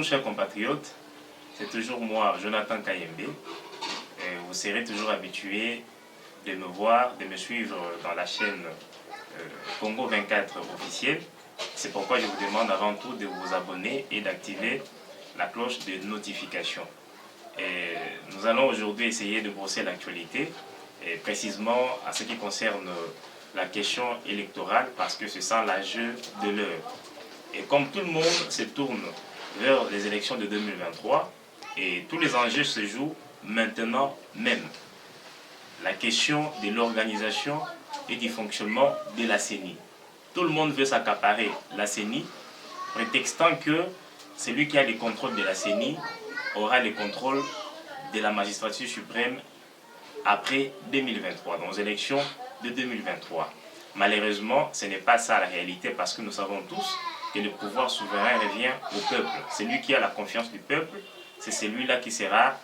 chers compatriotes, c'est toujours moi, Jonathan Kayembe. Vous serez toujours habitués de me voir, de me suivre dans la chaîne Congo 24 officielle. C'est pourquoi je vous demande avant tout de vous abonner et d'activer la cloche de notification. Nous allons aujourd'hui essayer de brosser l'actualité, précisément à ce qui concerne la question électorale, parce que c'est ça l'enjeu de l'heure. Et comme tout le monde se tourne vers les élections de 2023, et tous les enjeux se jouent maintenant même. La question de l'organisation et du fonctionnement de la CENI. Tout le monde veut s'accaparer la CENI, prétextant que celui qui a les contrôles de la CENI aura les contrôles de la magistrature suprême après 2023, dans les élections de 2023. Malheureusement, ce n'est pas ça la réalité, parce que nous savons tous que le pouvoir souverain revient au peuple. Celui qui a la confiance du peuple, c'est celui-là qui sera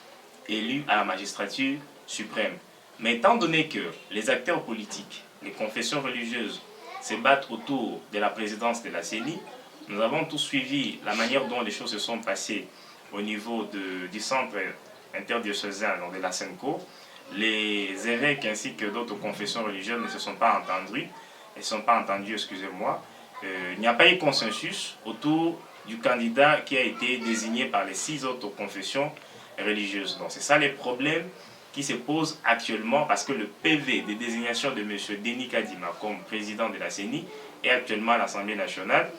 élu à la magistrature suprême. Mais étant donné que les acteurs politiques, les confessions religieuses se battent autour de la présidence de la CENI, nous avons tous suivi la manière dont les choses se sont passées au niveau du centre interdiocésain de la SENCO. Les évêques ainsi que d'autres confessions religieuses ne se sont pas entendus, excusez-moi. Il n'y a pas eu consensus autour du candidat qui a été désigné par les 6 autres confessions religieuses. Donc c'est ça les problèmes qui se posent actuellement, parce que le PV de désignation de M. Denis Kadima comme président de la CENI est actuellement à l'Assemblée nationale,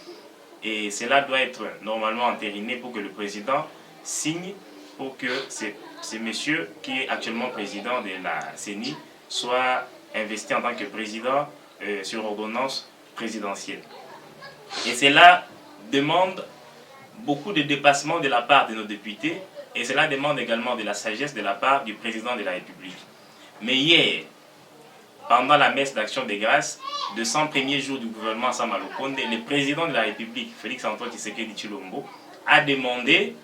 et cela doit être normalement entériné pour que le président signe pour que ce monsieur qui est actuellement président de la CENI soit investi en tant que président sur ordonnance présidentielle. Et cela demande beaucoup de dépassement de la part de nos députés, et cela demande également de la sagesse de la part du président de la République. Mais hier, pendant la messe d'action de grâce de 100 premiers jours du gouvernement Sama Lukonde, le président de la République, Félix-Antoine Tshisekedi Tshilombo, a demandé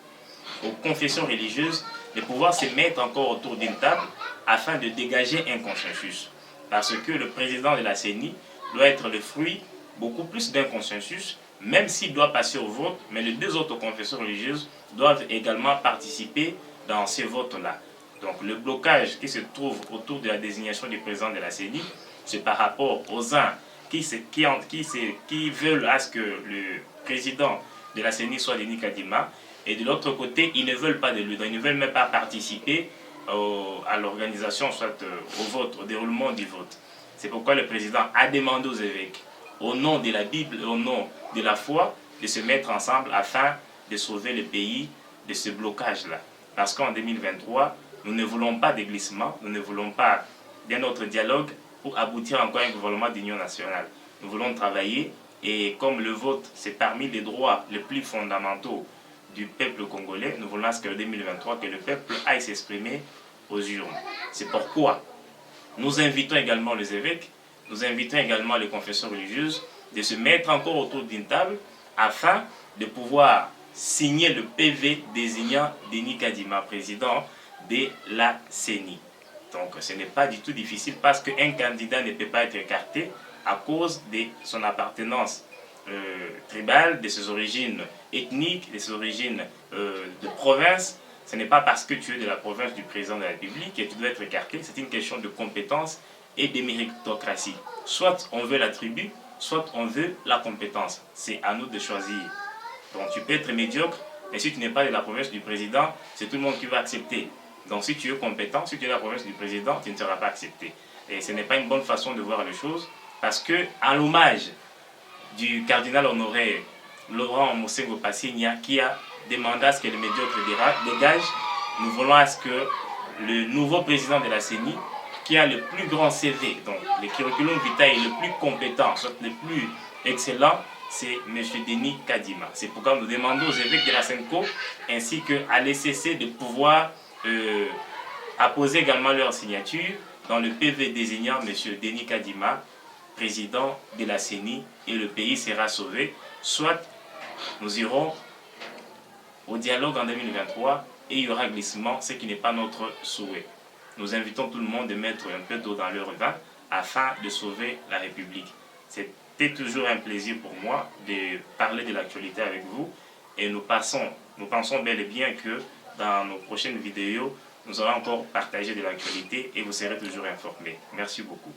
aux confessions religieuses de pouvoir se mettre encore autour d'une table afin de dégager un consensus. Parce que le président de la CENI doit être le fruit beaucoup plus d'un consensus, même s'il doit passer au vote, mais les 2 autres confessions religieuses doivent également participer dans ces votes-là. Donc le blocage qui se trouve autour de la désignation du président de la CENI, c'est par rapport aux uns qui veulent à ce que le président de la CENI soit Denis Kadima, et de l'autre côté, ils ne veulent pas de lui, donc ils ne veulent même pas participer à l'organisation, soit au vote, au déroulement du vote. C'est pourquoi le président a demandé aux évêques, au nom de la Bible et au nom de la foi, de se mettre ensemble afin de sauver le pays de ce blocage-là. Parce qu'en 2023, nous ne voulons pas de glissement, nous ne voulons pas d'un autre dialogue pour aboutir encore à un gouvernement d'union nationale. Nous voulons travailler, et comme le vote, c'est parmi les droits les plus fondamentaux du peuple congolais, nous voulons à ce que 2023, que le peuple aille s'exprimer aux urnes. C'est pourquoi nous invitons également les évêques, nous invitons également les confessions religieuses de se mettre encore autour d'une table afin de pouvoir signer le PV désignant Denis Kadima, président de la CENI. Donc ce n'est pas du tout difficile, parce qu'un candidat ne peut pas être écarté à cause de son appartenance tribale, de ses origines ethniques, de ses origines de province. Ce n'est pas parce que tu es de la province du président de la République que tu dois être écarté. C'est une question de compétence et de méritocratie. Soit on veut la tribu, soit on veut la compétence. C'est à nous de choisir. Donc tu peux être médiocre, mais si tu n'es pas de la province du président, c'est tout le monde qui va accepter. Donc si tu es compétent, si tu es de la province du président, tu ne seras pas accepté. Et ce n'est pas une bonne façon de voir les choses, parce que en l'hommage du cardinal honoré Laurent Mosengo Passigna, qui a demandé à ce que le médiocre dégage, nous voulons à ce que le nouveau président de la CENI, qui a le plus grand CV, donc le curriculum vitae est le plus compétent, soit le plus excellent, c'est M. Denis Kadima. C'est pourquoi nous demandons aux évêques de la SENCO ainsi qu'à l'ECC de pouvoir apposer également leur signature dans le PV désignant M. Denis Kadima, président de la CENI, et le pays sera sauvé. Soit nous irons au dialogue en 2023 et il y aura glissement, ce qui n'est pas notre souhait. Nous invitons tout le monde de mettre un peu d'eau dans leur vin afin de sauver la République. C'était toujours un plaisir pour moi de parler de l'actualité avec vous, et nous nous pensons bel et bien que dans nos prochaines vidéos, nous allons encore partager de l'actualité et vous serez toujours informés. Merci beaucoup.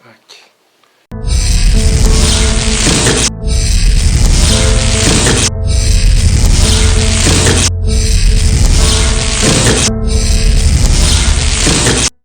Ok.